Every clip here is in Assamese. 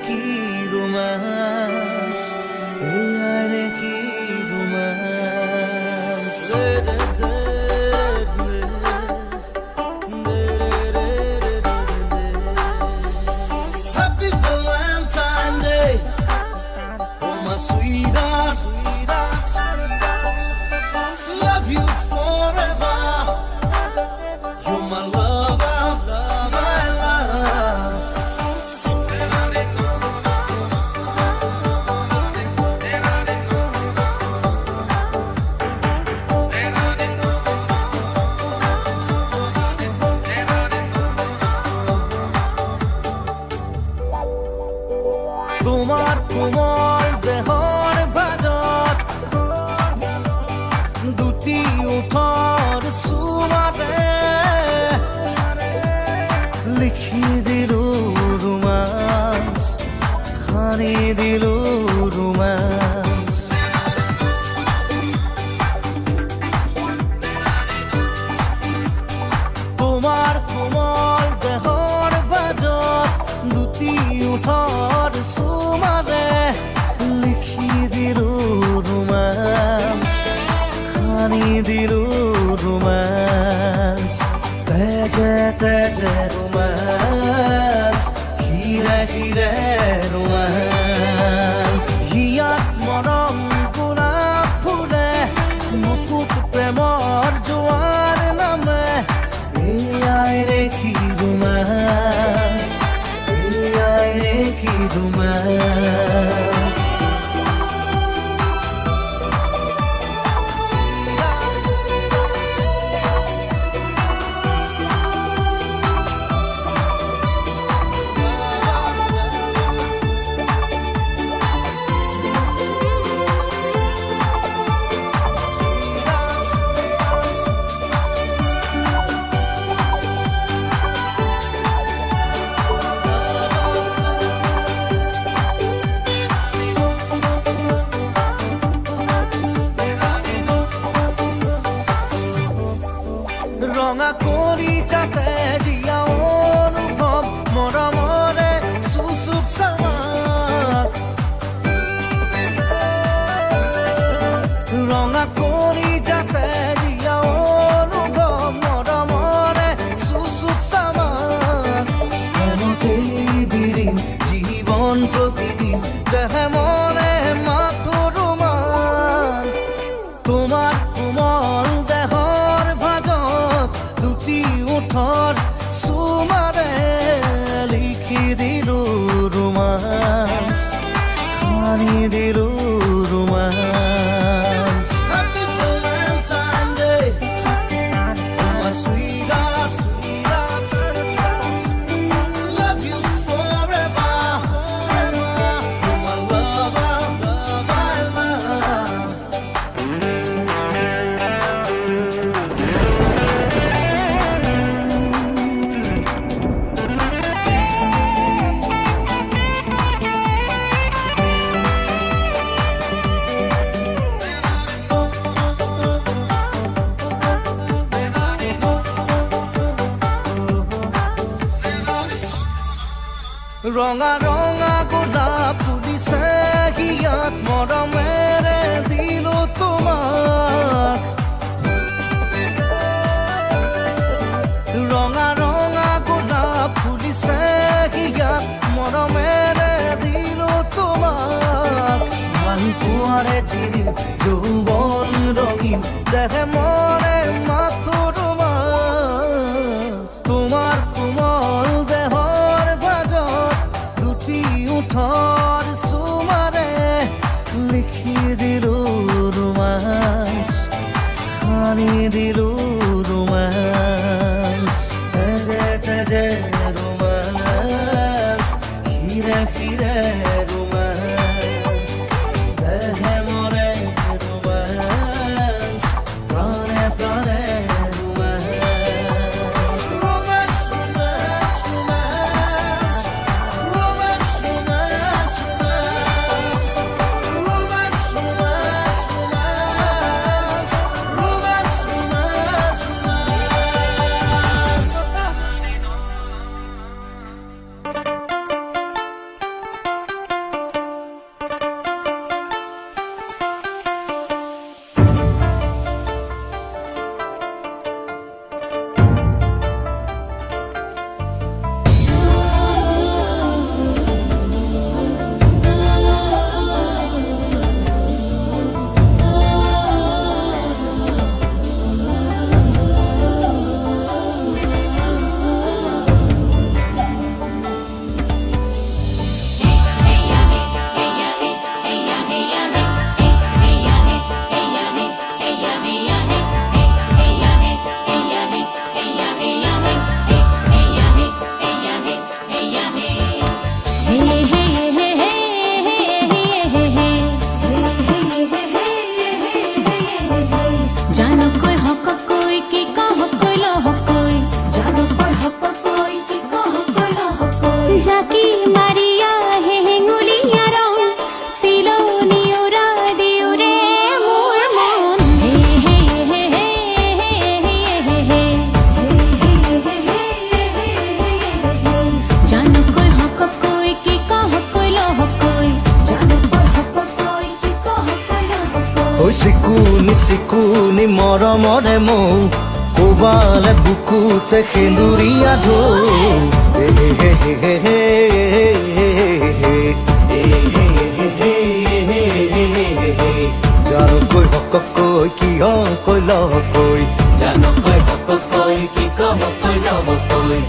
কি রোম্যান্স, আয় কি romance. Happy Valentine Day, oh my sweetheart, love you forever, you're my lover, my love. তোমার কোমল দেহৰ ভাজত দুটি ওঠৰ চুমাতে লিখি দিলো ৰোমাঞ্চ, সানি দিলো ৰোমাঞ্চ। তোমাৰ কোমল দেহৰ ভাজত দুটি ওঠৰ চুমাতে লিখি দিলো ৰোমাঞ্চ, সানি দিলো ৰোমাঞ্চ। তেজে তেজে ৰোমাঞ্চ, হিৰে হিৰে ৰোমাঞ্চ। হিয়াত মৰম গোলাপ ফুলে মুকুট প্ৰেমৰ জোৱাৰ নামে, এয়াই ৰে কি ৰোমাঞ্চ, এয়াই ৰে কি ৰোমাঞ্চ। ৰঙা কৰি যাতে দিয়া অনুভৱ মৰমৰে চুচুক চামাক, ৰঙা কৰি যাতে দিয়া অনুভৱ মৰমৰে চুচুক চামাক। প্ৰেমতেই বিৰিণ জীৱন প্ৰতিদিন দেহে মনে মাথো ৰোমাঞ্চ। তোমাৰ কোমল দেহৰ ভাজত দুটি ওঠৰ চুমাৰে লিখি দিলো ৰোমাঞ্চ, সানি দিলো ৰোমাঞ্চ। Happy Valentine Day, oh my sweetheart, love you forever, you're my lover, my love. ৰঙা ৰঙা গোলাপ ফুলিছে হিয়াত মৰমেৰে দিলো তোমাক। ৰঙা ৰঙা গোলাপ ফুলিছে হিয়াত মৰমেৰে দিলো তোমাক। ভাল পোৱাৰে জিলিম যৌৱন ৰঙীন দেহে মনে মাথো ৰোমাঞ্চ। তোমাৰ কোমল দেহৰ ভাজত দুটি ওঠৰ চুমাৰে লিখি দিলো ৰোমাঞ্চ, সানি দিলো ৰোমাঞ্চ। তেজে তেজে ৰোমাঞ্চ, হিৰে হিৰে ৰোমাঞ্চ। দেহে মনে ৰোমাঞ্চ, প্ৰাণে প্ৰাণে ৰোমাঞ্চ। ৰোমাঞ্চ ৰোমাঞ্চ ৰোমাঞ্চ, ৰোমাঞ্চ ৰোমাঞ্চ ৰোমাঞ্চ, ৰোমাঞ্চ ৰোমাঞ্চ ৰোমাঞ্চ, ৰোমাঞ্চ ৰোমাঞ্চ ৰোমাঞ্চ। জাকি মাৰিয়া হে হেঙুলিয়া ৰং সিলনি উৰা দিউৰে মোৰ মন হে হে হে হে হে জানুকৈ হককৈ কি কহকৈ লহকৈ জানুকৈ হককৈ কি কহকৈ লহকৈ ঐ চিকুনি চিকুনি মৰমৰে মৌ কোবালে বুকুতে সেন্দুৰীয়া ঢৌ জানুকৈ হককৈ কিয় কৈ লহকৈ জানুকৈ হককৈ কি কহকৈ লহকৈ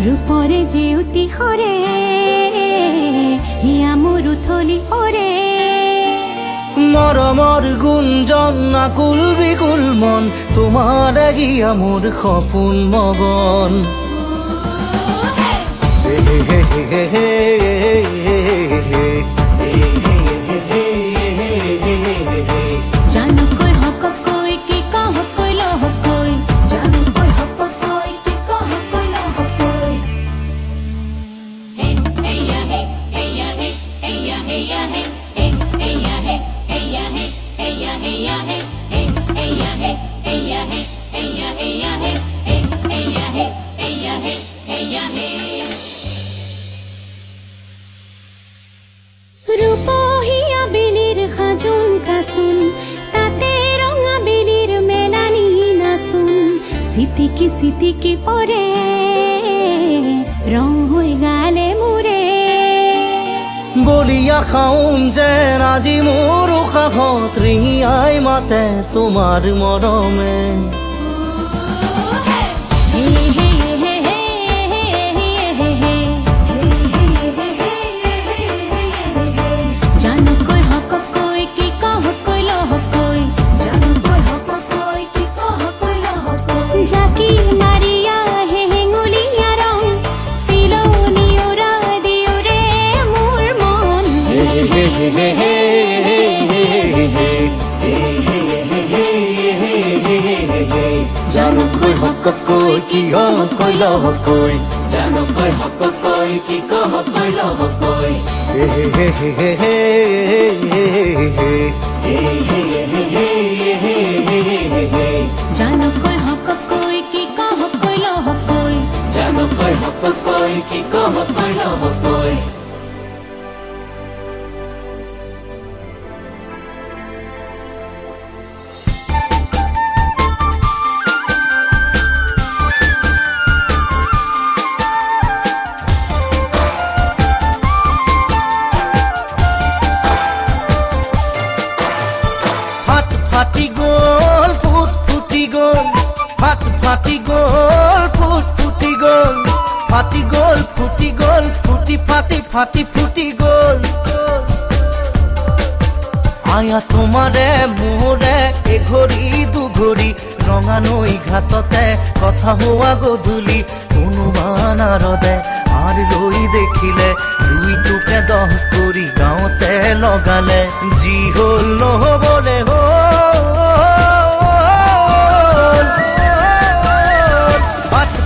ৰূপৰে জিউতি সৰে হিয়া মোৰ উথলি পৰে মৰমৰ গুঞ্জন আকুল বিকুল মন তোমাৰে হিয়া মোৰ সপোন মগন জানুকৈ হককৈ কি কহকৈ লহকৈ জানুকৈ হককৈ কি কহকৈ লহকৈ ৰূপহীয়া বেলিৰ সাজোন কাচোন তাতে ৰঙা বেলিৰ মেলানি নাচোন চিটিকি চিটিকি পৰে ৰং হৈ গালে মোৰে বলিয়া খাওন যেন আজি মোৰ উশাহত ৰিঙিয়াই মাতে তোমাৰ মৰমে জানুকৈ হককৈ কি কহকৈ লহকৈ জানুকৈ হককৈ কি কহকৈ লহকৈ জাকি মাৰিয়া হে হেঙুলিয়া ৰং সিলনি উৰা দিউৰে মোৰ মন জানুকৈ হককৈ কিয় কৈ লহকৈ জানুকৈ হককৈ কি কহকৈ লহকৈ জানুকৈ হককৈ কি কহকৈ লহকৈ জানুকৈ হককৈ কি কহকৈ লহকৈ ফাটি গ'ল ফুট ফুটি গ'ল ফাটি গ'ল ফুট ফুটি গ'ল ফাটি গ'ল ফুটি গ'ল ফুটি ফাটি ফাটি ফুটি গ'ল আয়া তোমাৰে মোৰে এঘড়ী দুঘড়ী ৰঙা নৈ ঘাটতে কথা হোৱা গধূলি অনুমান আৰদে আৰ লৈ দেখিলে দুই তোকে দহ কৰি গাঁৱতে লগালে যি হ'ল নহ'বলে হ'ল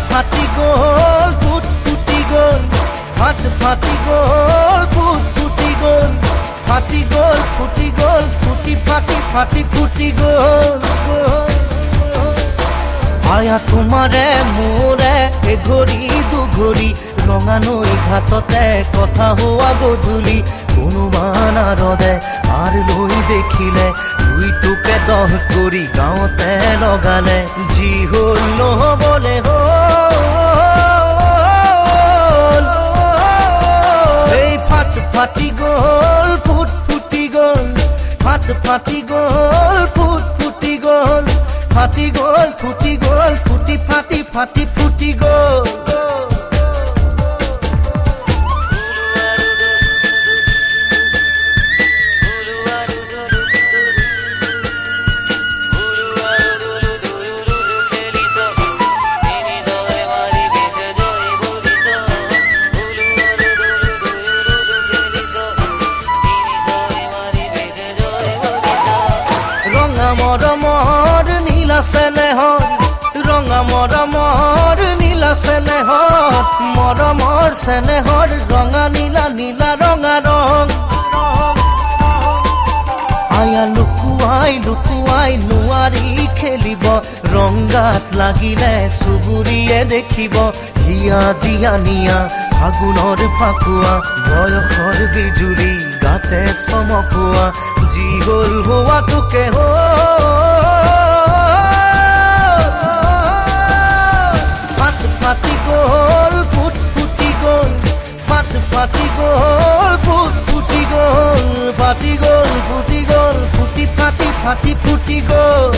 ফাটি গ'ল ফুট ফুটি গ'ল ফাটি গ'ল ফুট ফুটি গ'ল ফাটি গ'ল ফুটি গ'ল ফুটি ফাটি ফাটি ফুটি গ'ল আয়া তোমাৰে মোৰে এঘড়ী দুঘড়ী ৰঙা নৈ ঘাটতে কথা হোৱা গধূলি অনুমান আৰদে আৰ লৈ দেখিলে দুই তোকে দহ কৰি গাঁৱতে লগালে যি হ'ল নহ'বলে হ'ল এই ফাটি গ'ল ফুট ফুটি গ'ল ফাটি গ'ল ফুট ফুটি গ'ল ফাটি গ'ল ফুটি গ'ল ফুটি ফাটি ফাটি ফুটি গ'ল নীলা চেনেহৰ ৰঙা মৰমৰ নীলা চেনেহৰ মৰমৰ চেনেহৰ ৰঙা নীলা নীলা ৰঙা ৰং আয়া লুকুৱাই লুকুৱাই নোৱাৰি খেলিব ৰংগাত লাগিলে চুবুৰীয়ে দেখিব হিয়া দিয়া নিয়া ফাগুনৰ ফাকুৱা বয়সৰ বিজুলী গাতে চমকোৱা যি হ'ল হোৱাটোকে হাত ফাটি গ'ল ফুট ফুটি গ'ল হাত ফাটি গ'ল ফুট ফুটি গ'ল ফাটি গ'ল ফুটি গ'ল ফুটি ফাটি ফাটি ফুটি গ'ল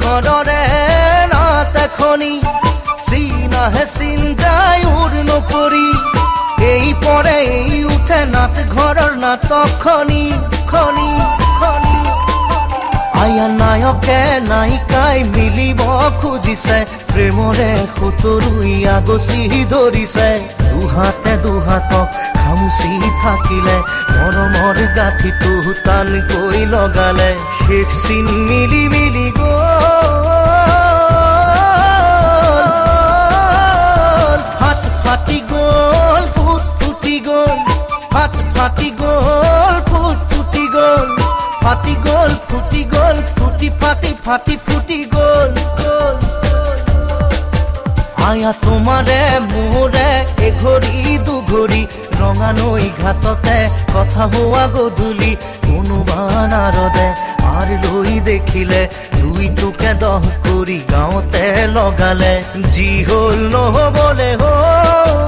ঘৰৰে নাট এখনি চিনাহে চিন যায় উৰ নপৰি এই পৰে এই উঠে নাট ঘৰৰ নাটকখনি খনি খনি আয়া নায়কে নায়িকাই মিলিব খুজিছে প্ৰেমৰে সুতৰুইয়া গছি ধৰিছে দুহাতে দুহাতক খামুচি থাকিলে মৰমৰ গাঁঠিটো টানকৈ লগালে শেষ চিন মিলি মিলি গ'ল হাত ফাটি গ'ল ফুট ফুটি গ'ল হাত ফাটি গ'ল ফুট ফুটি গ'ল ফাটি গ'ল ফুটি গ'ল ফুটি ফাটি ফাটি ফুটি গ'ল আয়া তোমাৰে মোৰে এঘৰি দুঘৰি ৰঙা নৈ ঘাটতে কথা হোৱা গধূলি কোনোবা নাৰদে আৰ লৈ দেখিলে দুইটোকে দহ কৰি গাঁৱতে লগালে যি হ'ল নহ'বলে হ'ল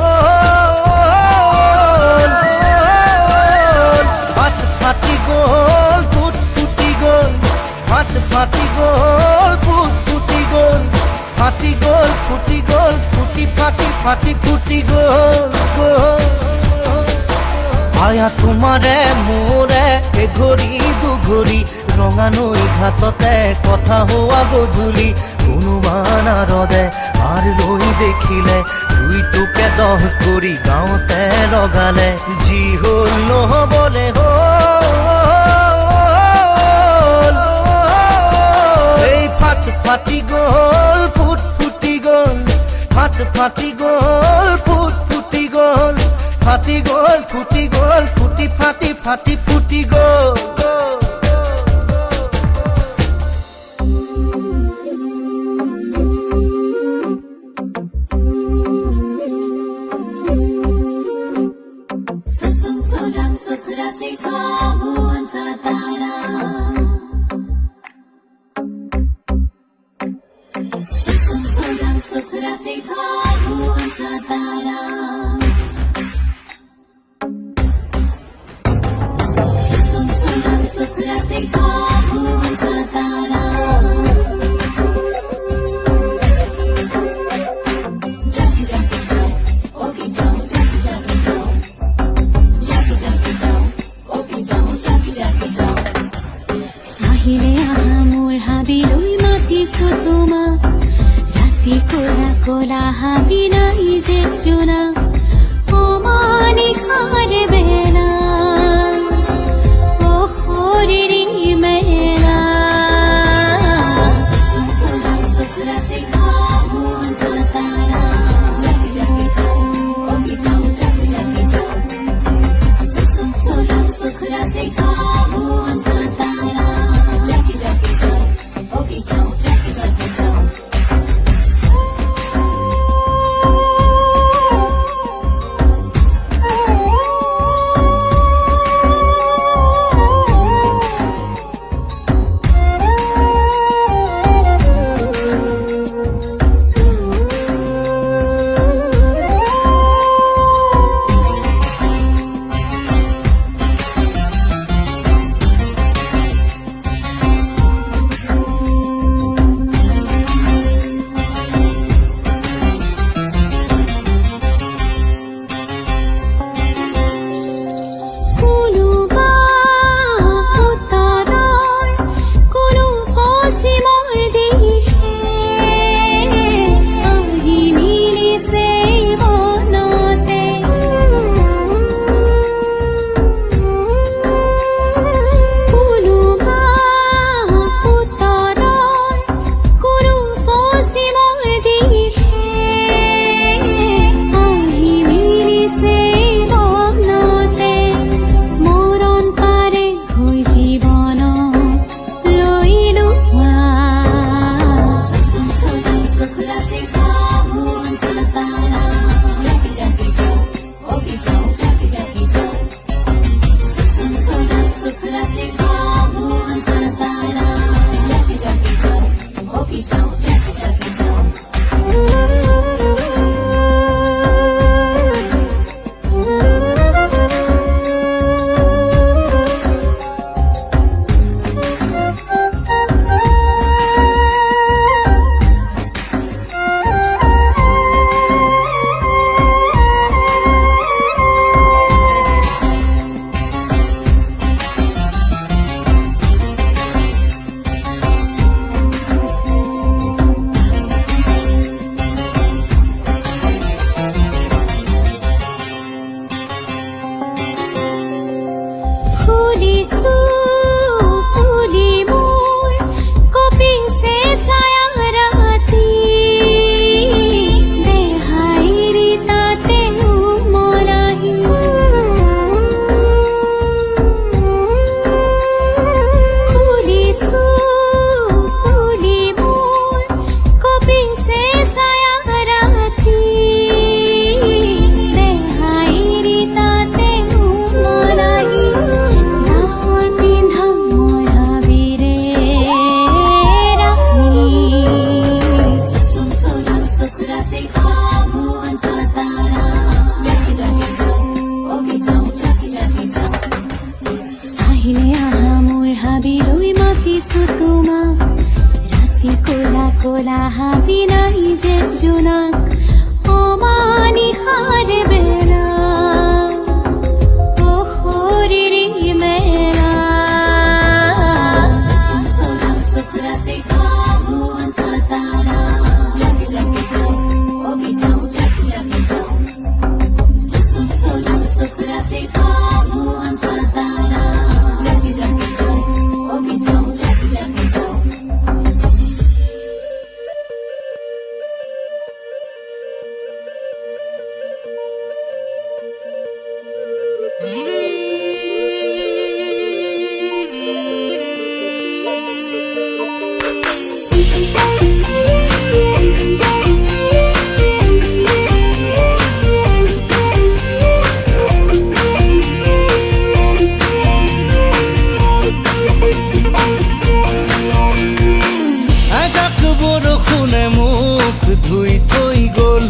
হাত ফাটি গ'ল ফুট ফুটি গ'ল হাত ফাটি গ'ল ফুট ফুটি গ'ল ফাটি গ'ল ফুটি গ'ল ফুটি ফাটি ফাটি ফুটি গ'ল আয়া তোমাৰে মোৰে এঘৰি দুঘৰি ৰঙা নৈ ঘাটতে কথা হোৱা গধূলি কোনোবা নাৰদে আৰ লৈ দেখিলে দুইটোকে দহ কৰি গাঁৱতে লগালে যি হ'ল নহ'বলে হ'ল এই ফাট ফাটি গ'ল ফুট ফুটি গ'ল ফাট ফাটি গ'ল ফুট ফুটি গ'ল ফাটি গ'ল ফুটি গ'ল ফুটি ফাটি ফাটি ফুটি গ'ল কোলা হাবি নাই যে জোনা অমানি খারে বেলা ও হরিরি মেলা সুসুলা সুখরা সে খাবো জাতারা জাগি জাগি চাও ওকি চাও জাগি জাগি চাও সুসুলা সুখরা সে খাবো জাতারা জাগি জাগি চাও ওকি চাও জাগি জাগি চাও পাইছো তোমাক ৰাতি কোলা কোলা হাবি নাই যে জোনাক অমানিশাৰে বেলা অ শৰীৰী মেলা सुन सोना सुखरा से खाऊं सताना जग जग जाऊं ओ भी जाऊं जग जग जाऊं सुन सोना सुखरा से खाऊं सताना जग जग जाऊं ओ भी जाऊं जग जग जाऊं এজাক বৰষুণে মোক ধুই থৈ গ'ল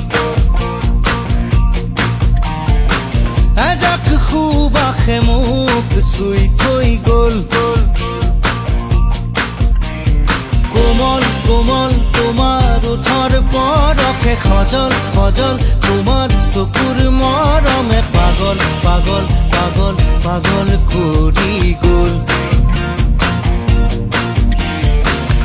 এজাক সুবাসে মোক চুই থৈ গ'ল কোমল কোমল তোমাৰ ওঠৰ পৰশে সজল সজল তোমাৰ চকুৰ মৰমে পাগল পাগল পাগল পাগল কৰি গ'ল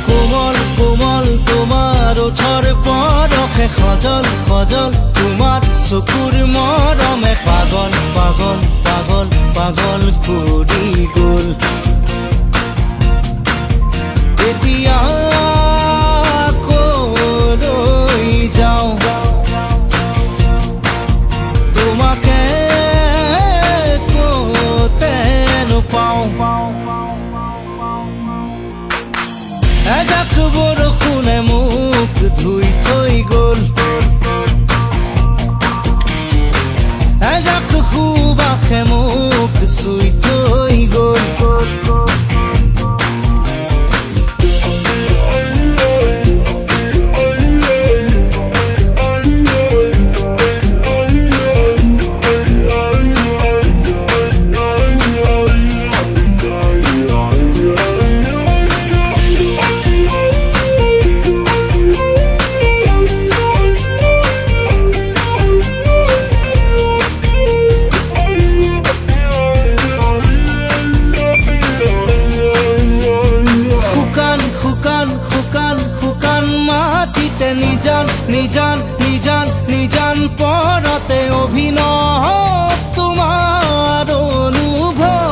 কোমল কোমল তোমাৰ ওঠৰ পৰশে সজল সজল তোমাৰ চকুৰ মৰমে পাগল পাগল পাগল পাগল কৰি গ'ল এতিয়া কলৈ যাওঁ তোমাকে ক'তে নোপাওঁ এজাক বৰষুণে মোক ধুই থৈ গ'ল এজাক সুবাসে মোক চুই থৈ গ'ল নিজান নিজান নিজান নিজান পৰতে অভিনৱ তোমাৰ অনুভৱ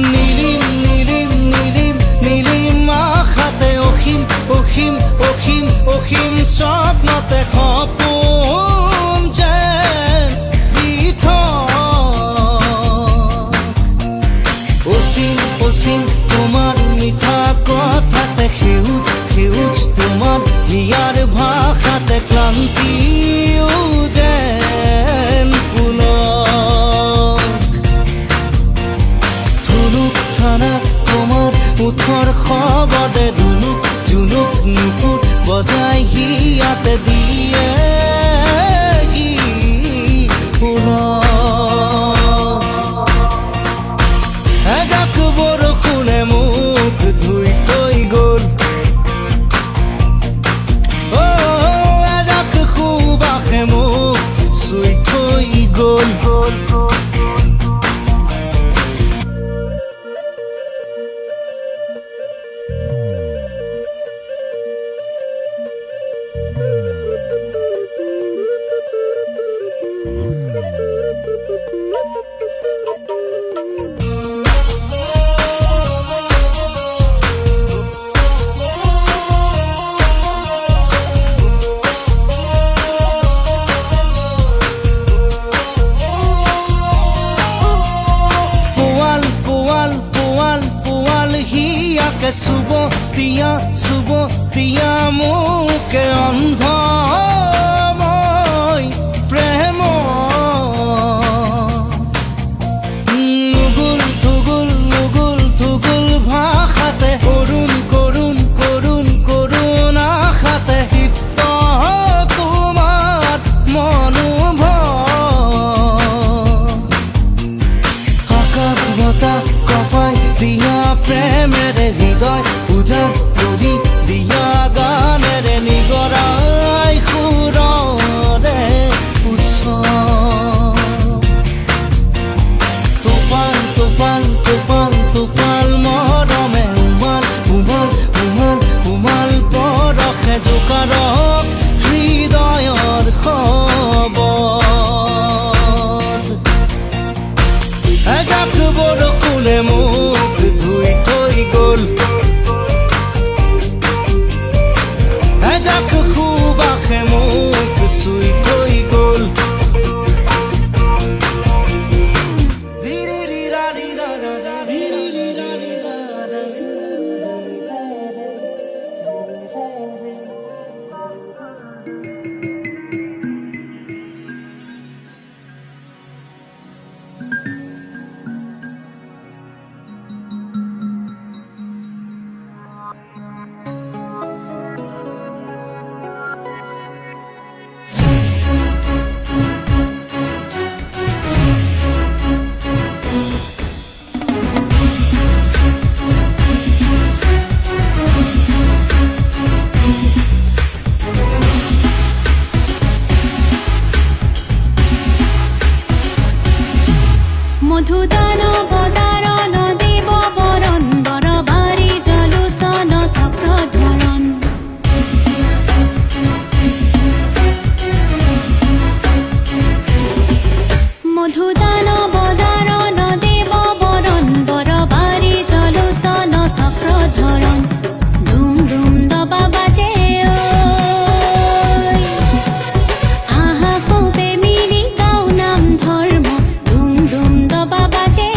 নীলিম নীলিম নীলিম নীলিম আশাতে অসীম অসীম অসীম অসীম স্বপ্নতে সপোন যেন দি অসীম অসীম তোমাৰ মিঠা কথাতে সেউজ সেউজ তোমাৰ হিয়াৰ ভাষাতে ক্লান্তিও যেন পুলক ধুনুক থানাক তোমাৰ ওঠৰ শবদে ধুনুক জুনুক নুপুত বজাই হিয়াতে দিয়ে এজাক বৰষুণে মোক ধুই থৈ গ'ল এজাক সুবাসে মোক চুই থৈ গ'ল চুব দিয়া মোকে অন্ধ মই প্ৰেম নুগুল থুগুল নুগুল থুগুল ভাষাতে কৰুণ কৰুণ কৰুণ কৰুণ আশাতে দীপ্ত তোমাৰ মনোভৱ আকাশ বতাহ কপাই প্ৰেমেৰে হৃদয় উজান কৰি দিয়া গানেৰে নিগৰাই সুৰৰে উচ্চ টোপাল টোপাল টোপাল টোপাল মৰমে উমাল উমাল উমাল উমাল পৰসে জোকাৰক হৃদয়ৰ খবৰ এজাক বৰষুণে মোক ধুই থৈ গ'ল এজাক সুবাসে মোক চুই থৈ গ'ল মধুদান বদারণ দেব বরণ বরবারি জলুসন চক্রধরণ মধুদান বদারণ দেব বরণ বরবারি জলুসন চক্রধরণ দুম দুম দবা বাজে আহা খুবে মিলি গাও নাম ধর্ম দুম দুম দবা বাজে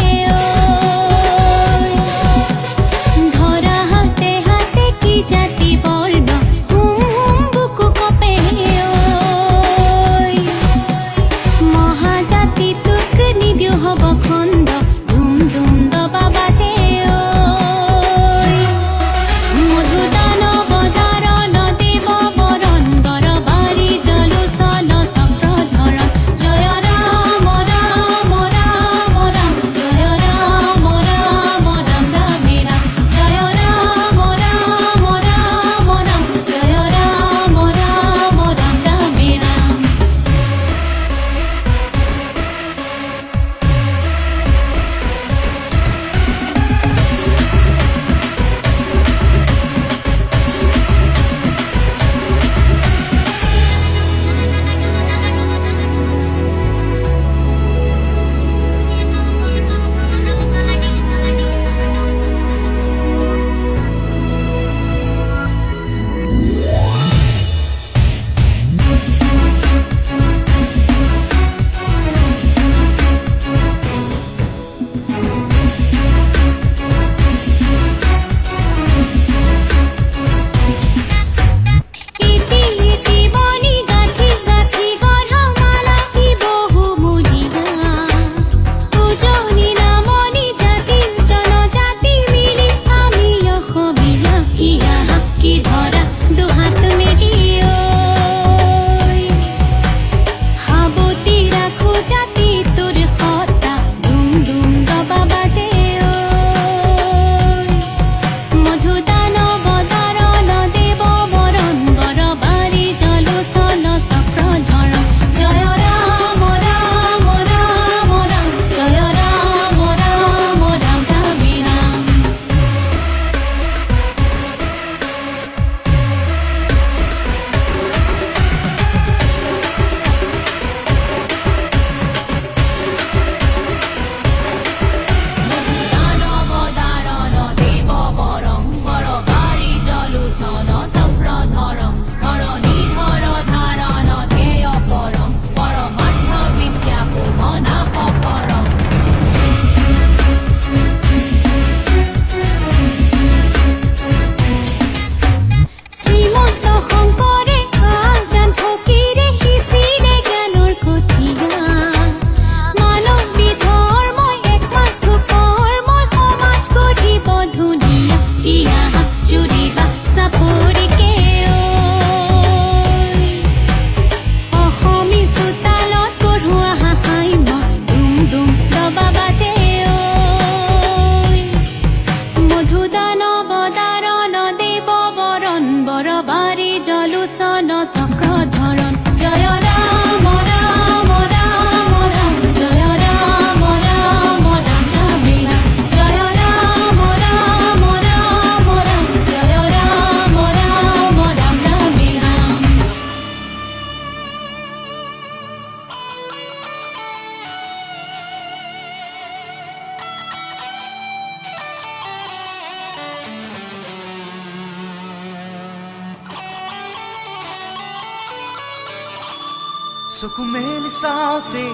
চকু মেলি চাওঁতে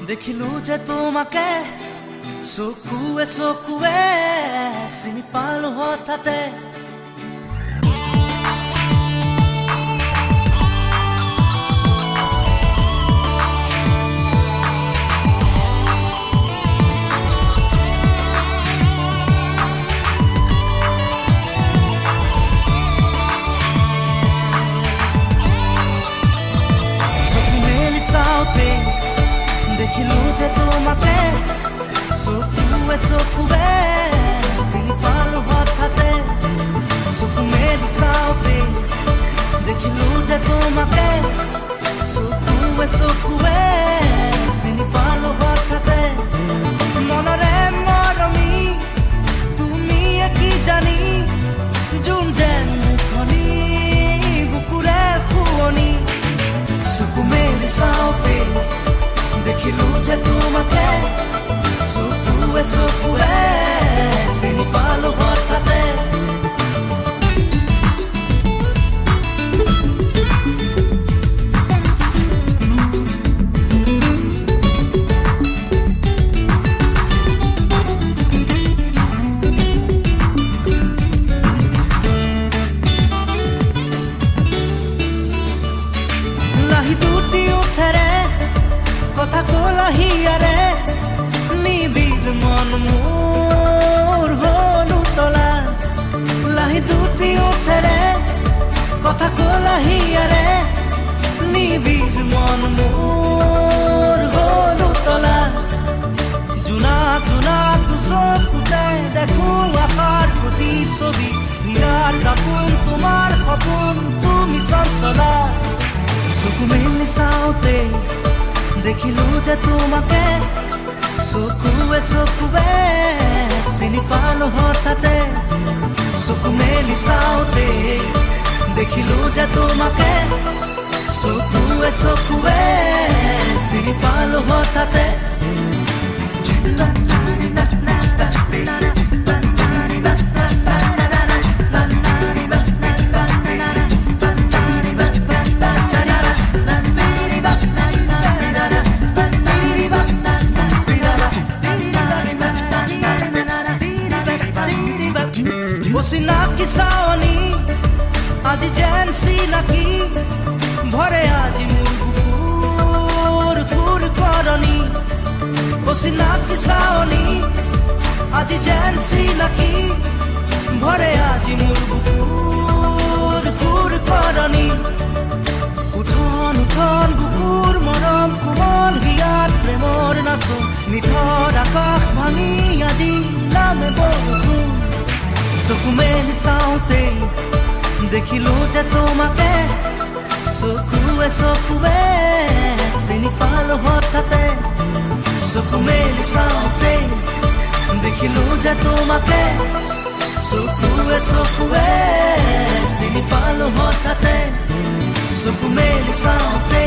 দেখিলো যে তোমাকে চকুৱে চকুৱে চিনি পালো হঠাতে চাওঁতে দেখিলো যে তোমাকে চকুৱে চকুৱে চিনি পালো হঠাতে চকু মেলি চাওঁতে দেখিলো যে তোমাকে চকুৱে চকুৱে চিনি পালো হঠাতে মনৰে মৰমি তুমি কি জানি যোন যেন মুখনি বুকুৰে শুৱনি চকু মেলি চাওঁতে দেখিলো যে তোমাকে চকুৱে চকুৱে চিনি পালো হঠাতে কথা কলাহিয়াৰে নিবিড় মন মোৰ হ'ল উতলা লাহি দুটি উঠেৰে কথা কলাহিয়াৰে নিবিড় মন মোৰ হ'ল উতলা জোনা জোনাটো চকুতে দেখো আশাৰ প্ৰতি ছবি হিয়াৰ কাপোৰ তোমাৰ সপোন তুমি চঞ্চলা চকু মেলি চাওঁতে দেখিলো যে তোমাকে চকুৱে চকুৱে চিনি পালো হঠাতে চকু মেলি চাওঁতে দেখিলো যে তোমাকে চকুৱে চকুৱে চিনি পালো হঠাতে চিনাকি চাৱনি আজি যেন চিনাকি ভৰে আজি মোৰ বুকুৰ খুৰ কৰনি চিনাকি চাৱনি আজি যেন চিনাকি ভৰে আজি মোৰ বুকুৰ খুৰ কৰনি উঠন উঠন বুকুৰ মৰম কোমল হিয়াত প্ৰেমৰ নাচোন নিথৰ আকাশ ভাঙি আজি নামে বৰষুণ চকু মেলি চাওঁতে দেখিলো যে তোমাকে চকুৱে চকুৱে চিনি পালো হঠাতে চকু মেলি চাওঁতে দেখিলো যে তোমাকে চকুৱে চকুৱে চিনি পালো হঠাতে চকু মেলি চাওঁতে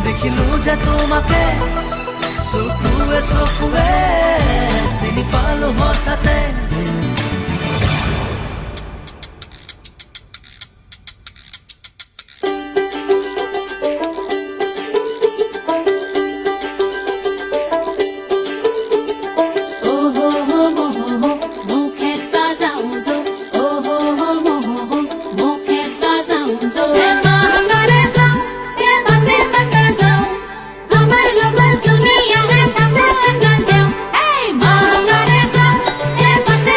দেখিলো যে তোমাকে চকুৱে চকুৱে চিনি পালো হঠাতে Hey,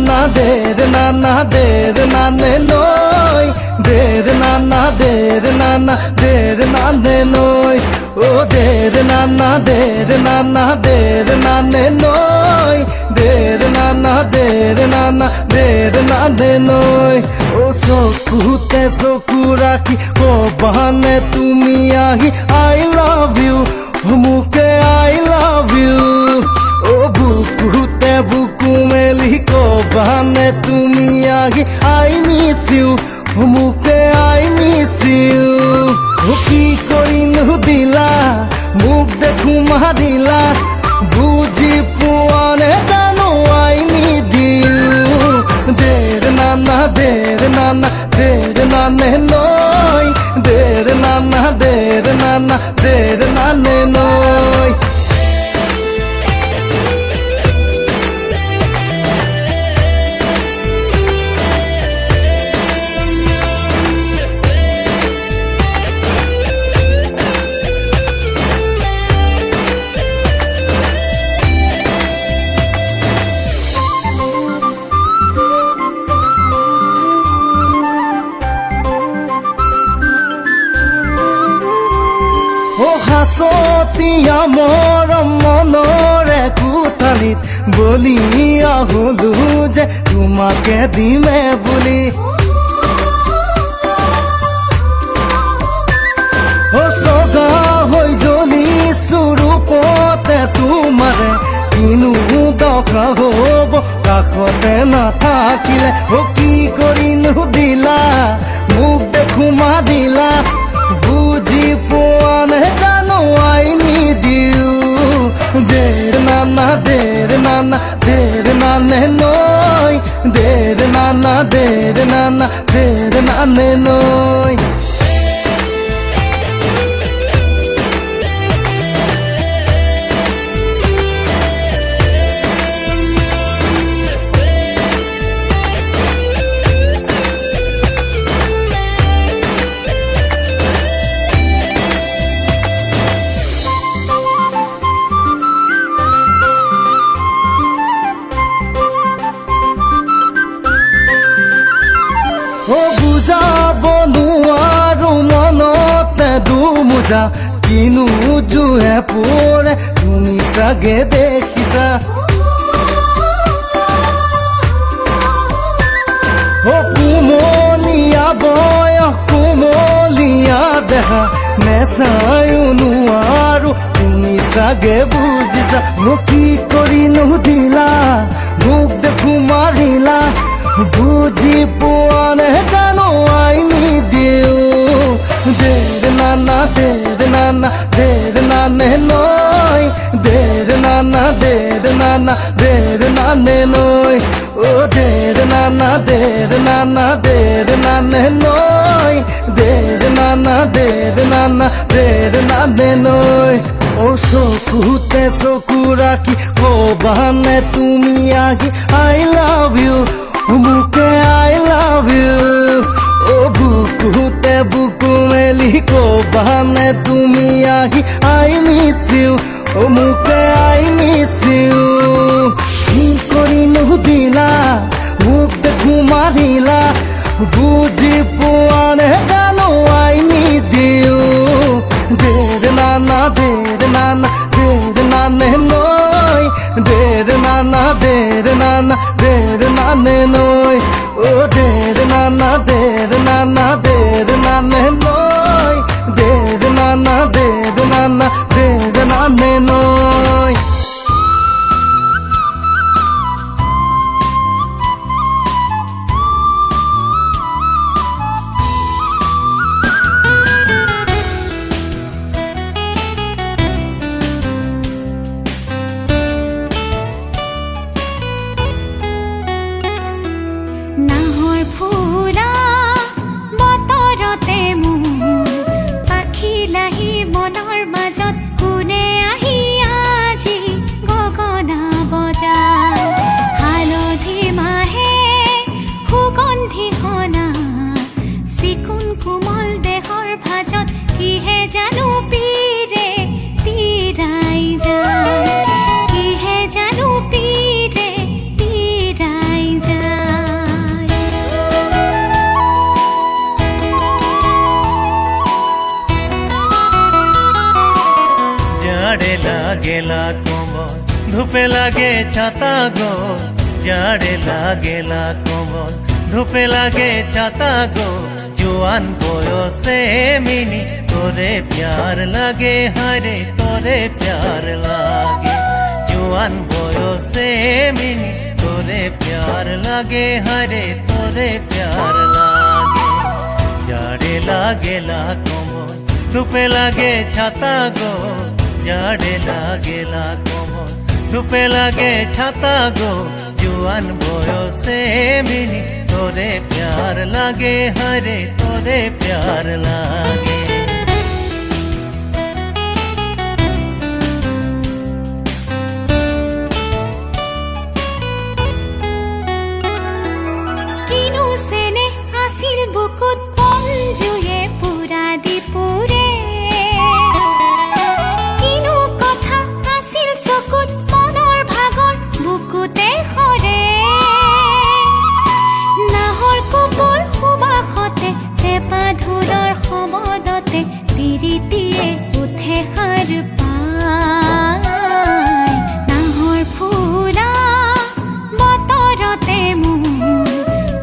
na de na de na ne noi de na de na ne noi oh de na de na ne noi de na ne noi oh sokute sokuraki ko bahane tumi ahi I love you muke I love you oh bukute buku meli ko bahane tumi ahi I miss you muke I miss you oh ki korinu dila muk dekhu maharila buji puane dano I need you de na ne noi de na ne noi হাসতিয়া মোৰ মনৰে কোঠালিত বলিয়া হলো যে তোমাকে দিমে বুলি সগা হৈ জ্বলিছো ৰূপতে তোমাৰে কিনো দশা হ'ব কাষতে নাথাকিলে কি কৰিনো দিলা মোক দেখো মাৰিলা বুজি পোৱা নাই জানো I need you de na ne noi de na ne noi বুজাব নোৱাৰো মনতে দুমোজা কিনো জুহে পৰে তুমি চাগে দেখিছা কুমলীয়া বয়স কুমলীয়া দেহা নেচায়ো নোৱাৰো তুমি চাগে বুজিছা মোক কি কৰিনো দিলা মোক দেখো মাৰিলা বুজি পোৱা নাই জানো I need you de na ne noi de na ne noi oh de na ne noi de na ne noi oh sokute sokuraki ko bahane tumi ahi I love you muke I love you oh bukute buku meli ko bahane tumi ahi I miss you oh muke I miss you ki korinu dila muk dekhu marila buji poa ne jano I need you de na ne noi de na ne noi oh de na ne noi de na ne noi লাগেলা কম্বল ধূপে লাগে ছাতা গো জাড়ে লাগেলা কম্বল ধূপে লাগে ছাতা গো জোয়ান বয়সে মিনি তোরে প্যার লাগে হারে তোরে প্যার লাগে জোয়ান বয়সে মিনি তোরে প্যার লাগে হারে তোরে প্যার লাগে জাড়ে লাগেলা কম্বল ধূপে লাগে ছাতা গো জাড়ে লাগেলা কম্বল ধূপে লাগে ছাতা গো জোয়ান বয়সে মিনি তোরে প্যার লাগে হারে তোরে প্যার লাগে কিনো চেনে আছিল বুকুত পঞ্জুয়ে পুৰা দিপুৰে কিনো কথা আছিল চকুত মনৰ ভাগৰ বুকুতে সৰে নাহৰ কোপৰ সুবাসতে পেপা ঢোলৰ সমদতে পিৰিতিয়ে উঠে সাৰ পায় নাহৰ ফুলা বতৰতে মোৰ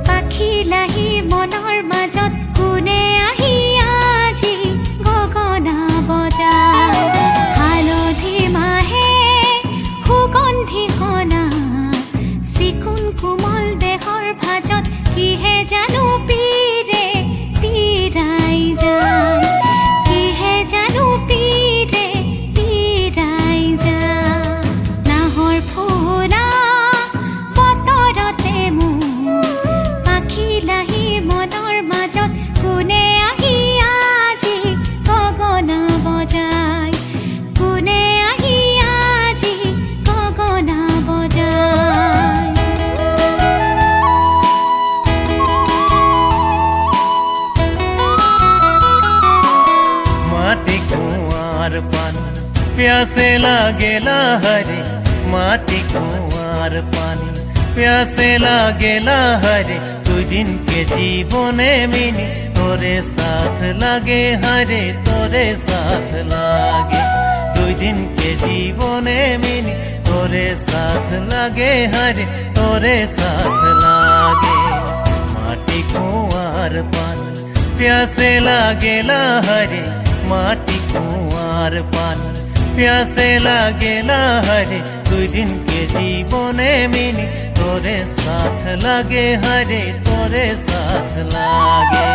পাখি লাহি মনৰ মাজত কোনে আহি আজি গগনা বজায় হালধি মাহে সুগন্ধি সনা চিকুণ কোমল দেহৰ ভাজত কিহে জানো পীৰে পীৰাই যায় কিহে জানো পীৰে পীৰাই যায় নাহৰ ফুলা বতৰতে মোৰ পাখি লাহি মনৰ মাজত কোনে আহি আজি গগনা বজায় কোনে আহি আজি গগনা বজায় माटी कुंवार पानी प्यासे लागेला हरे माटी कुंवार पानी प्यासे लागेला हरे तू जिनके जीवने मिनी तोरे साथ लागे हरे तोरे साथ लागे तू जिनके जीवने मिनी तोरे साथ लागे हरे तोरे साथ लागे माटी कुंवार पानी प्यासे लागेला हरे माटी कुंवार पानी प्यासे लागेला हरे तू जिनके जीवने मिनी तोरे साथ लागे हरे तोरे साथ लागे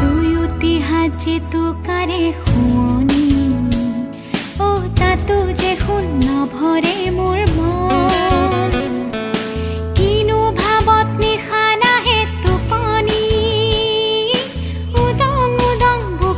দুয়োটি হাত যে তোকাৰে শুৱনি অ তাতো যে শুন নভৰে মোৰ মন কিনো ভাৱত নিশা নাহে টোপনি উদং উদং বুক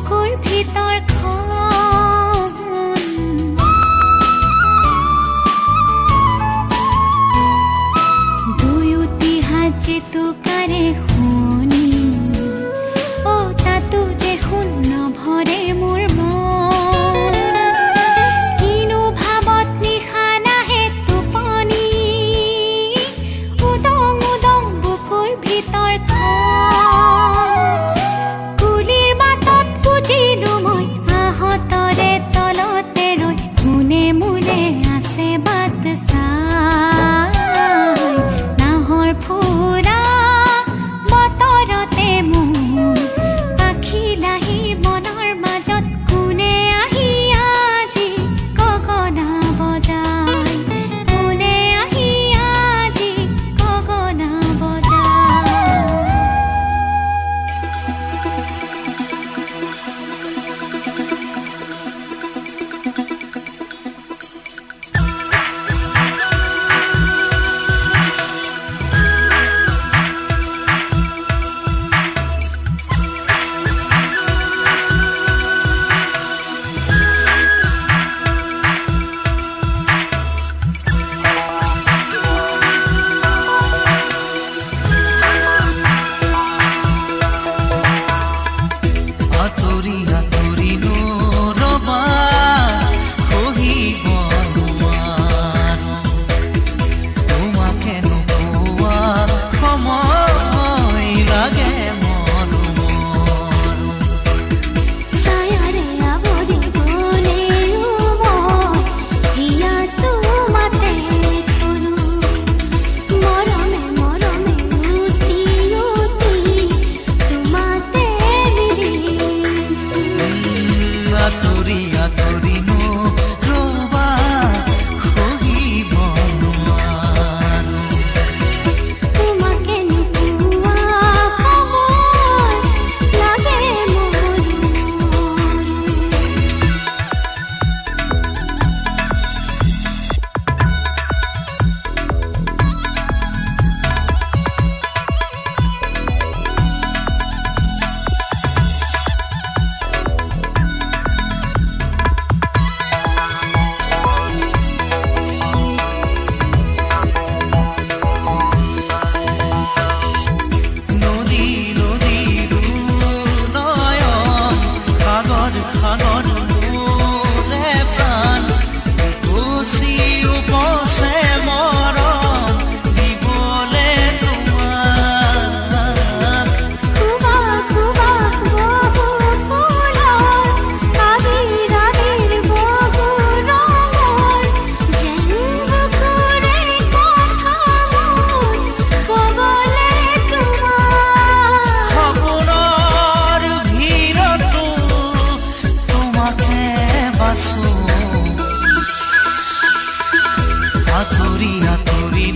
আঁতৰি আঁতৰি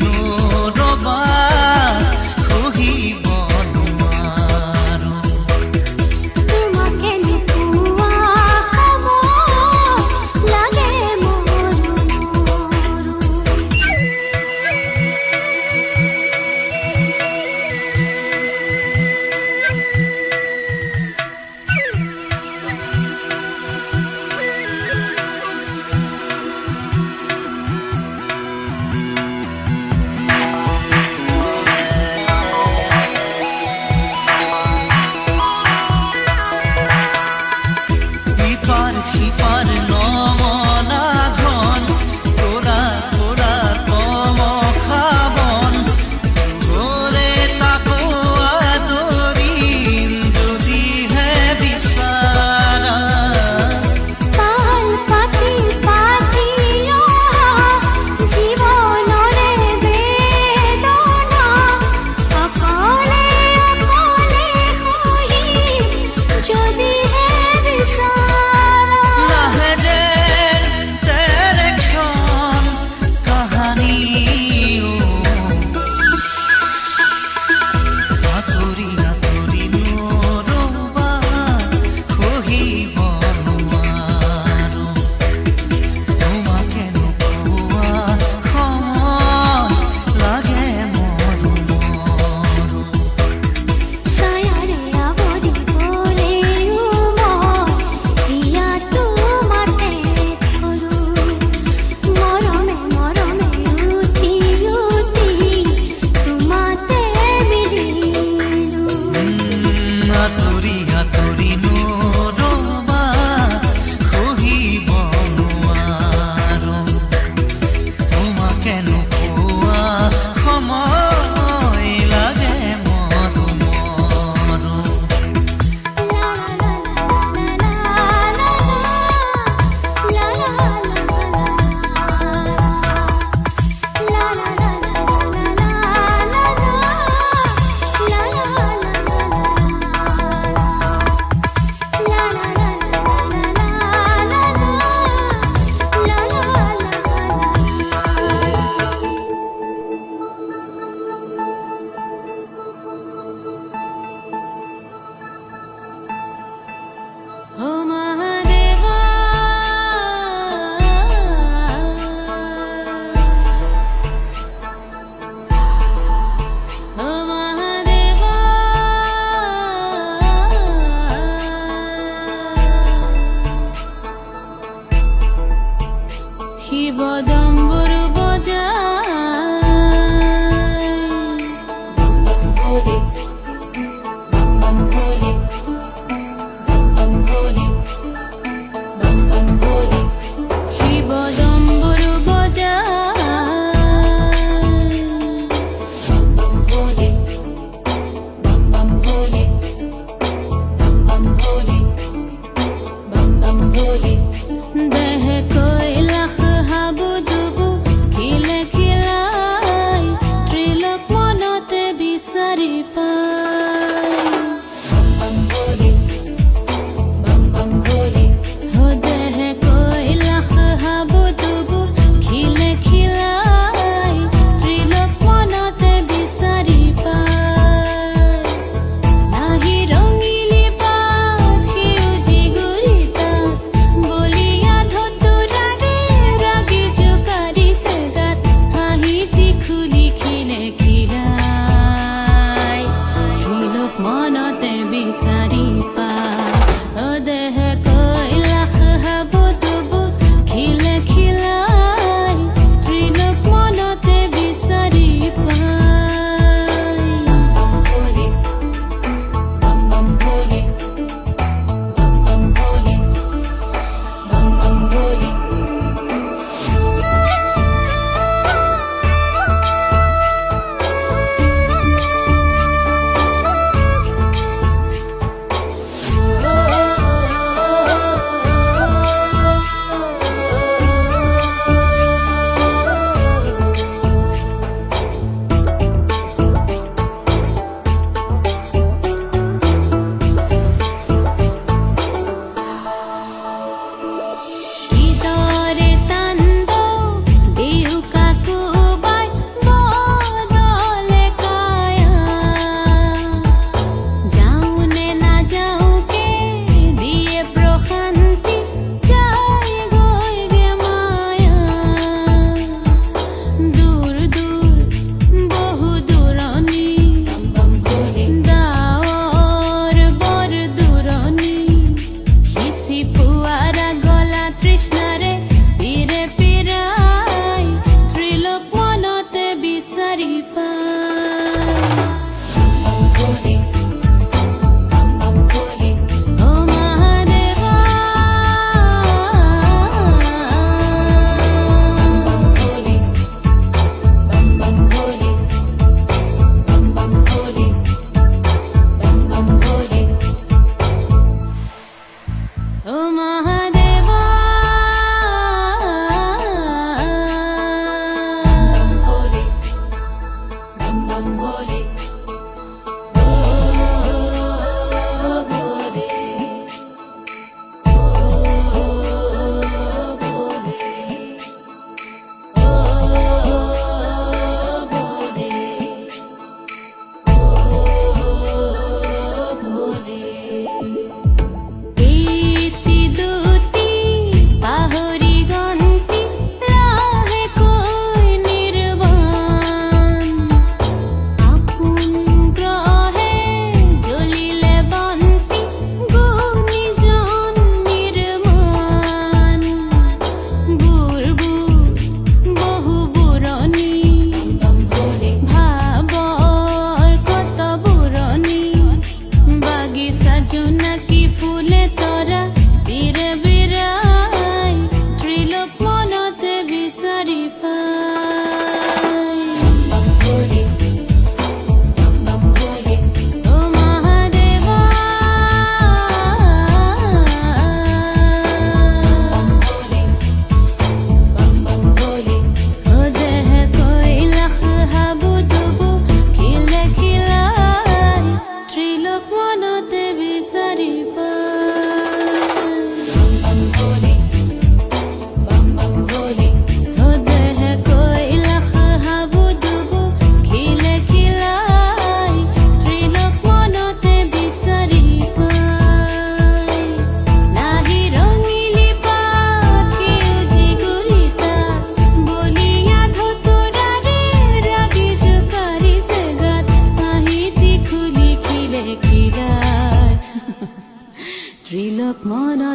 ৰবা সহিব নোৱাৰো তোমাকে নোপোৱা সময় লাগে মৰো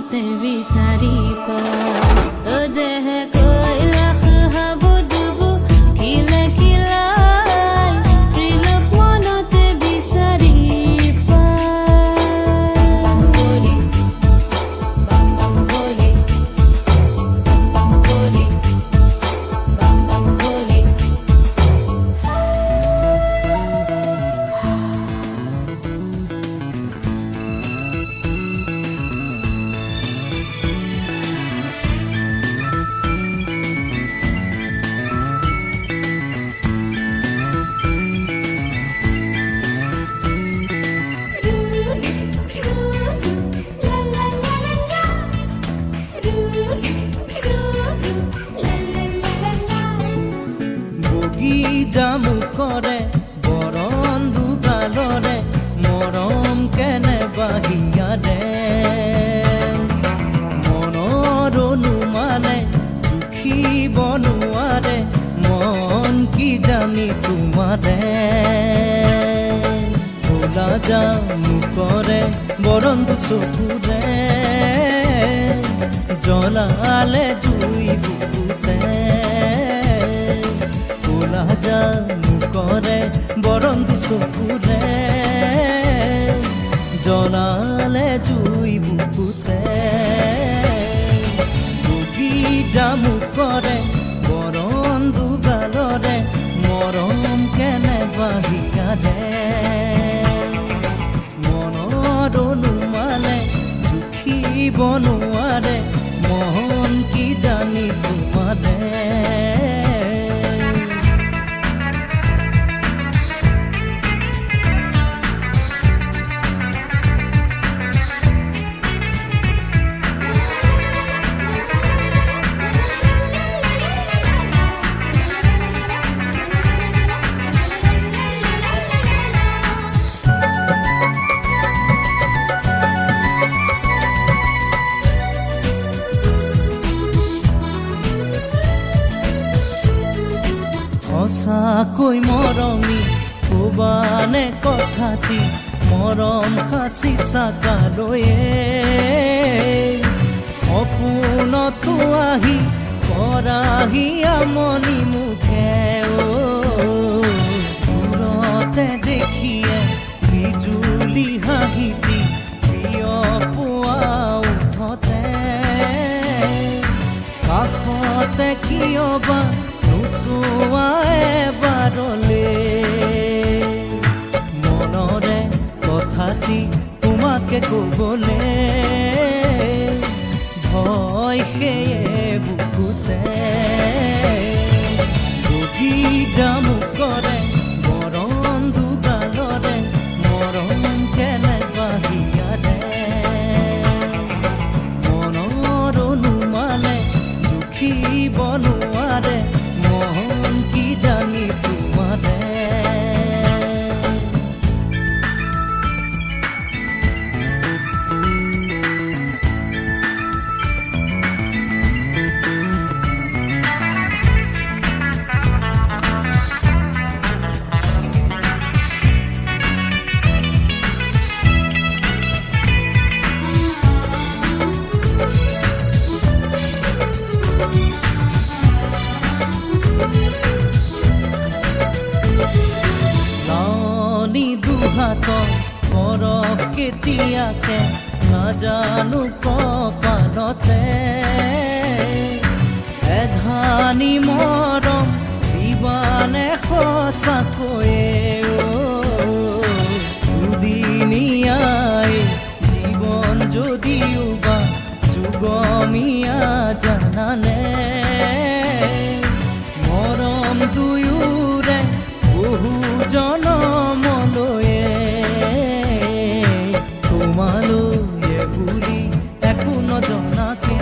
মনতে বিচাৰি পায় দেহ কৈলাশ হাবুডুবু খিলা খিলাই ত্ৰিলোক মনতে বিচাৰি পায় বলি বাম বাম বলি বাম বলি বাম বাম বলি বগী জামুকৰে বৰন্দু গালৰে মৰম কেনে বাহিয়াৰে মনৰ অনুমানে দুখিব নোৱাৰে মন কি জানি তোমাৰে ভোলা জামুকৰে বৰন্দু চকুৰে জ্বলালে জুই বুকুতে ভোলা জামুকৰে বৰন্দু চকুৰে জ্বলালে জুই বুকুতে বগী জামুকৰে বৰন্দু গালৰে মৰম কেনে বাহিয়াৰে মনৰ অনুমানে জুখিব নোৱাৰে মন কি জানি তোমাৰে সঁচাকৈ মৰমী ক'বানে কথাটি মৰম সাঁচি চাকালৈয়ে সপোনতো আহি কৰাহি আমনি মুখে দূৰতে দেখিয়ে বিজুলি হাঁহিটি প্ৰিয় পোৱা উঠতে কাষতে কিয়বা নোচোৱাই বাৰলে মনৰে কথাটি তোমাকে ক'বলে ভয় সেয়ে বুকুতে বগী জামুকৰে বৰন্দু গালৰে মৰম কেনে বাহিয়াৰে মনৰ অনুমানে দুখিব নোৱাৰে মন কি জানি তোমাৰে দুহাতৰ বৰফ কেতিয়াকে নাজানো কপালতে এধানি মৰম দিবানে সঁচাকৈয়ে দুদিনীয়াই জীৱন যদিও বা যুগমীয়া জানানে মৰম দুয়োৰে বহু জনমলৈয়ে তোমালৈয়ে বুলি একো নজনাকে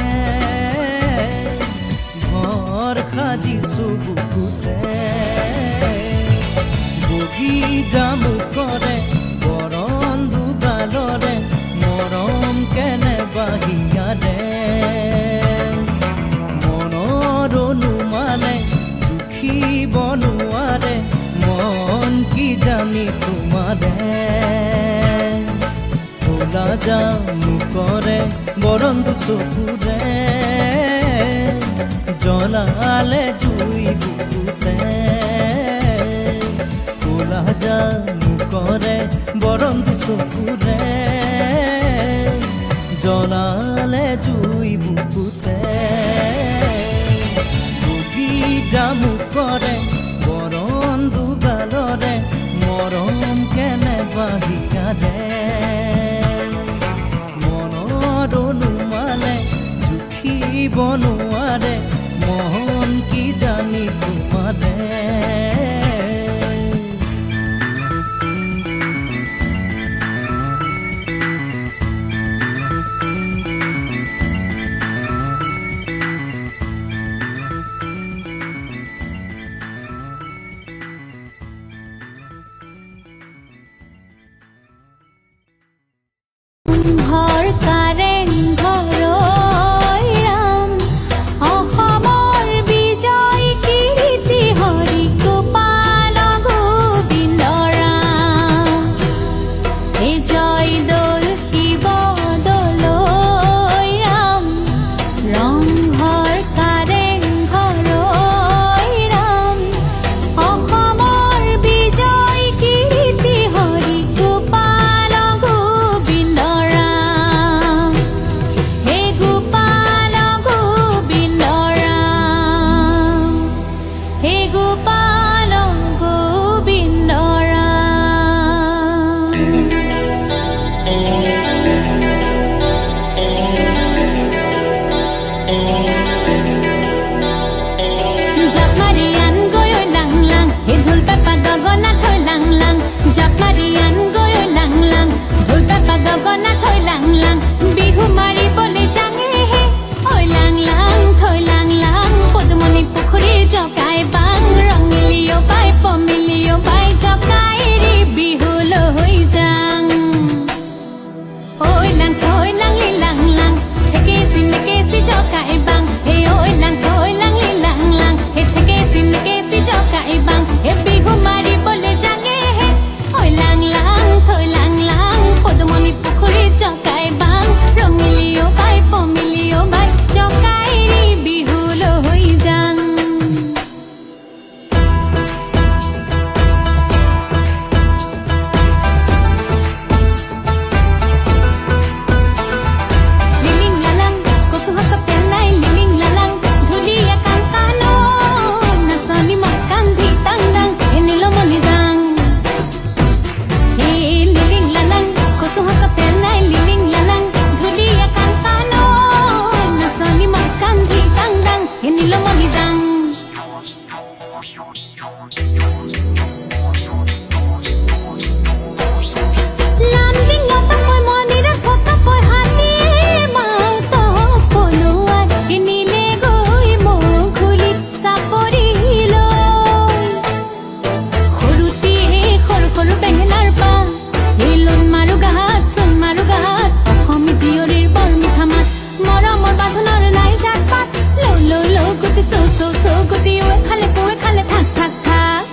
ঘৰ সাজিছো বুকুতে বগী জামুকৰে বৰন্দু গালৰে মৰম কেনে বাহিয়াৰে মনৰ অনুমানে দুখিব নোৱাৰে মন কি জানি তোমাৰে কোলা জামু কৰে বৰন্ত চকুৰে জ্বলালে জুই বুকুতে কোলা জামু কৰে বৰন্ত চকুৰে জ্বলালে জুই বুকুতে বগী জামু কৰে বৰন্ত গালৰে মৰম কেনে বাহিকাৰে মনৰ অনুমানে জুখিব নোৱাৰে মন কি জানি তোমাৰে ঘৰ কাৰেং ঘৰৈ ৰাম অসমৰ বিজয় কীৰ্তি হৰি গোপাল গোবিন্দ ৰাম এই জয় দৌল শিৱ দৌলৈ ৰাম ৰংঘৰ কাৰেং ঘৰৈ ৰাম অসমৰ বিজয় কীৰ্তি হৰি গোপাল গোবিন্দ ৰাম হে গোপাল গোবিন্দ ৰাম হে গোপাল গোবিন্দ জাপ মাৰি আন গৈ লাং লাং হে ঢোল পেপা গগনা থৈ লাং লাং জাপ মাৰি আন গৈ লাং লাং ঢোল পেপা গগনা থৈ লাং লাং বিহু মাৰিবলৈ যাঙে হে ঐ লাং লাং থৈ লাং লাং পদুমণি পুখুৰী জকাই বাং ৰঙিলিও বাই পমিলিও বাই জকাই ৰি বিহু লৈ যাং ঐ লাং থৈ লাং লি লাং লাং থেকেছি জকাই বাং হে ঐ লাং থৈ লাং লি লাং লাং হে থেকেছি জকাই বাং হে বিহু মাৰিবলৈ যাঙে হে ঐ লাং লাং থৈ লাং লাং পদুমণি পুখুৰী জকাই বাং ৰঙিলিও বাই পমিলিও বাই জকাই ৰি বিহু লৈ যাং লিলিং লালাং কচুহাক পেলাই লিলিং লালাং ধুলিয়া কান্তানো নাচনি মত কান্ধি টাং টাং হে নীলমণি দাং হে লিলিং লালাং কচুহাক পেলাই লিলিং লালাং ধুলিয়া কান্তানো নাচনি মত কান্ধি টাং টাং হে নীলমণি দাং লামডিং লতাপৈ মণিৰাম ছতাপৈ হাতীয়ে মাউত পলুৱাই কিনিলে গৈ মৌঘুলিত চাপৰিলৈ সৰুটিয়ে সৰু সৰু বেঙেনাৰ পাত এই লোন মাৰো গাত চোন মাৰো গাত অসমী জীয়ৰীৰ বৰ মিঠা মাত মৰমৰ বাঁধনৰ লাই জাত পাত লৌ লৌ লৌ গুটি চৌ চৌ চৌ গুটি ঐ খালে থাক থাক থাক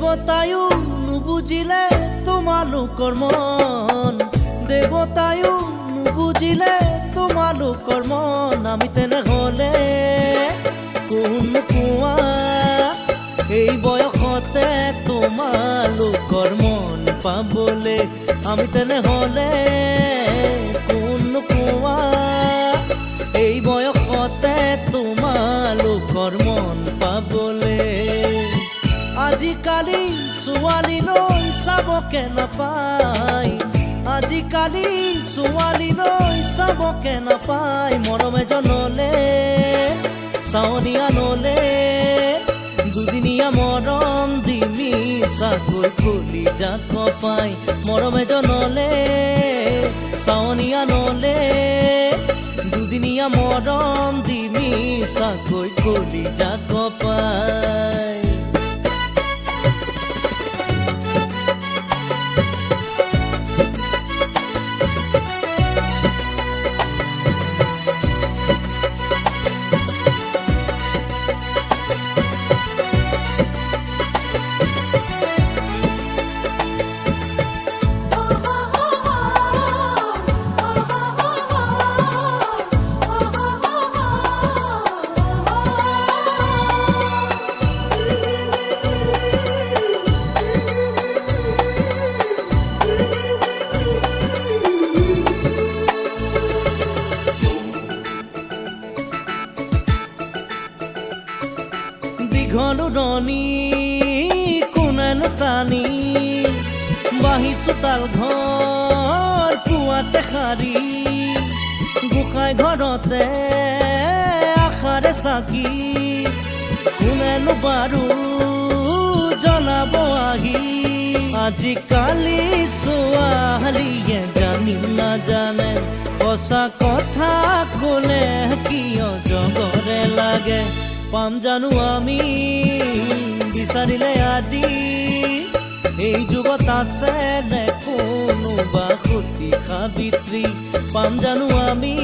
দেৱতায়ো নুবুজিলে তোমালোকৰ মন, দেৱতায়ো নুবুজিলে তোমালোকৰ মন। আমি তেনেহ'লে কোন কোৱা এই বয়সতে তোমালোকৰ মন পাবলে। আমি তেনেহ'লে কোন কোৱা এই বয়সতে তোমালোকৰ মন পাবলে। আজিকালি ছোৱালীলৈ চাবকে নাপায়, আজিকালি ছোৱালীলৈ চাবকে নাপায়। মৰম এজনলে চাৱনি আনলে দুদিনীয়া মৰম দি মিছাকৈ খুলি জাক পাই। মৰম এজনলে চাৱনি আনলে দুদিনীয়া মৰম দি মিছাকৈ খুলি জাক পাই। ঘৰণী কোনেনো টানি বাঁহী চোতাল ঘৰ পুৱাতে সাৰি গোসাঁই ঘৰতে আশাৰে চাকি কোনেনো বাৰু জ্বলাব আহি। আজিকালি ছোৱালীয়ে জানি নাজানে সঁচা কথা ক'লে কিয় জগৰে লাগে। পাম জানো আমি বিচাৰিলে আজি এই যুগত আছে নে কোনোবা সতী সাবিত্ৰী। পাম জানো আমি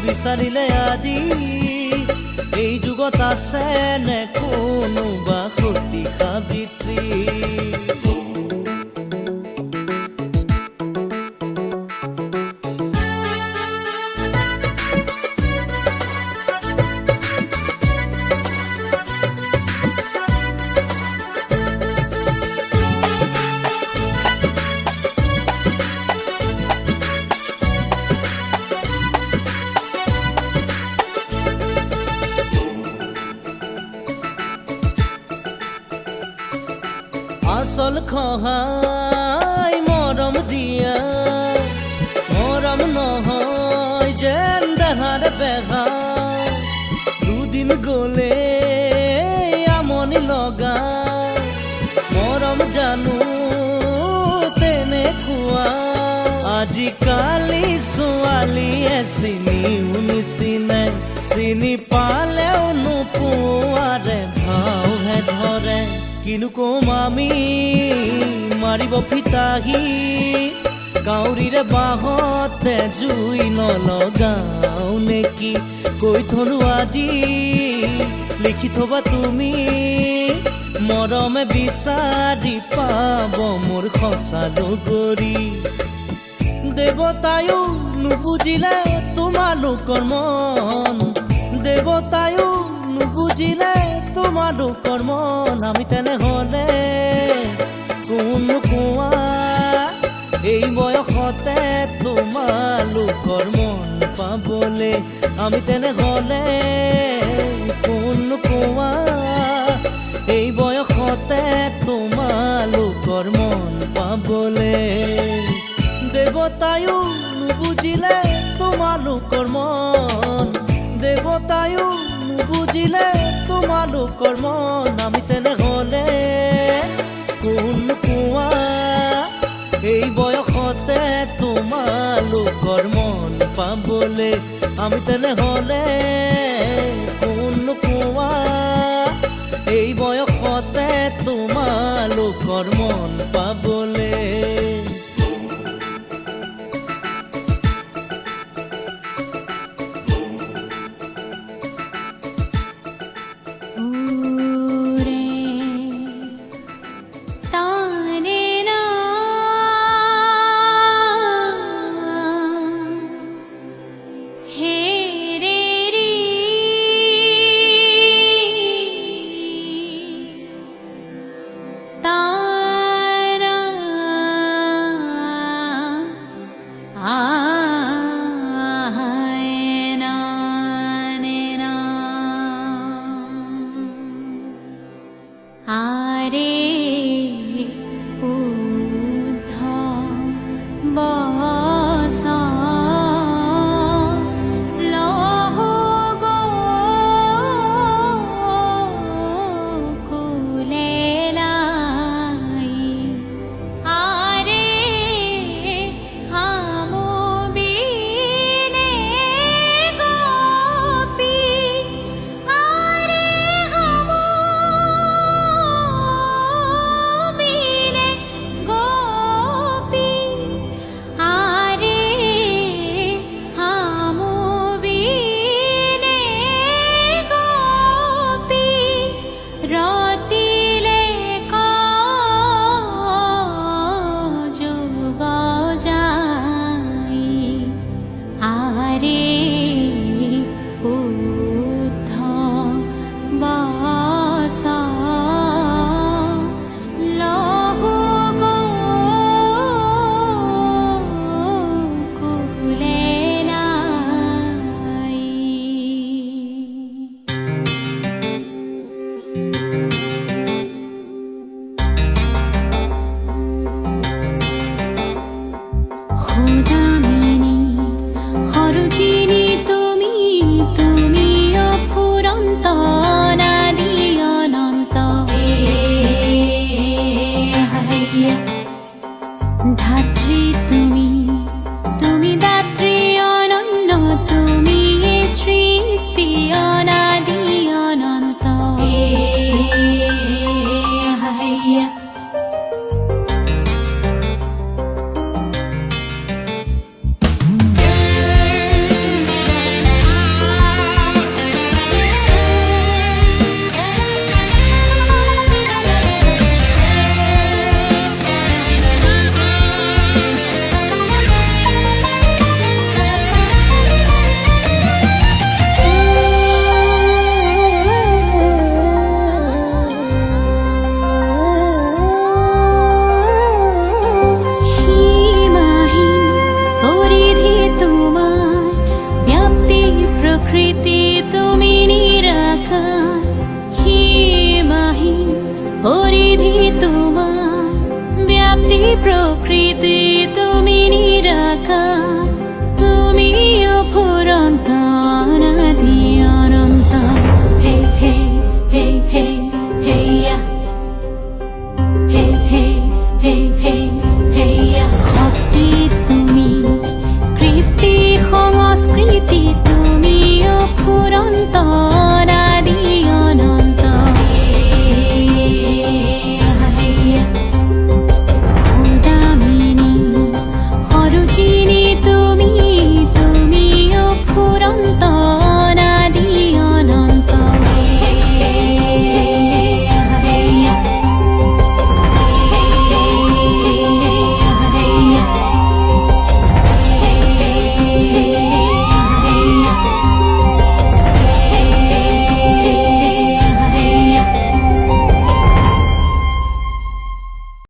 বিচাৰিলে আজি এই যুগত আছে নে কোনোবা সতী সাবিত্ৰী। আচল সহায় মৰম দিয়া, মৰম নহয় যেন দেহাৰ বেহা। দুদিন গ'লে আমনি লগা মৰম জানো তেনেকুৱা। আজিকালি ছোৱালীয়ে চিনিও নিচিনে, চিনি পালেও নোপোৱাৰে ভাওহে ধৰে। কিনো কম আমি মাৰিব ফিতাহি কাউৰীৰে বাঁহতে জুই নলগাও নেকি। কৈ থলো আজি লিখি থবা তুমি মৰমে বিচাৰি পাব মোৰ সঁচা লগৰী। দেৱতায়ো নুবুজিলে তোমালোকৰ মন, দেৱতায়ো নুবুজিলে তোমালোকৰ মন। আমি তেনেহ'লে কোন কোৱা এই বয়সতে তোমালোকৰ মন পাবলে। আমি তেনেহ'লে কোন কোৱা এই বয়সতে তোমালোকৰ মন পাবলে। দেৱতায়ো নুবুজিলে তোমালোকৰ মন, দেৱতায়ো নুবুজিলে তোমালোকৰ মন। আমি তেনেহ'লে কোন কোৱা এই বয়সতে তোমালোকৰ মন পাবলে। আমি তেনেহ'লে কোন কোৱা এই বয়সতে তোমালোকৰ মন পাবলে। হাৰে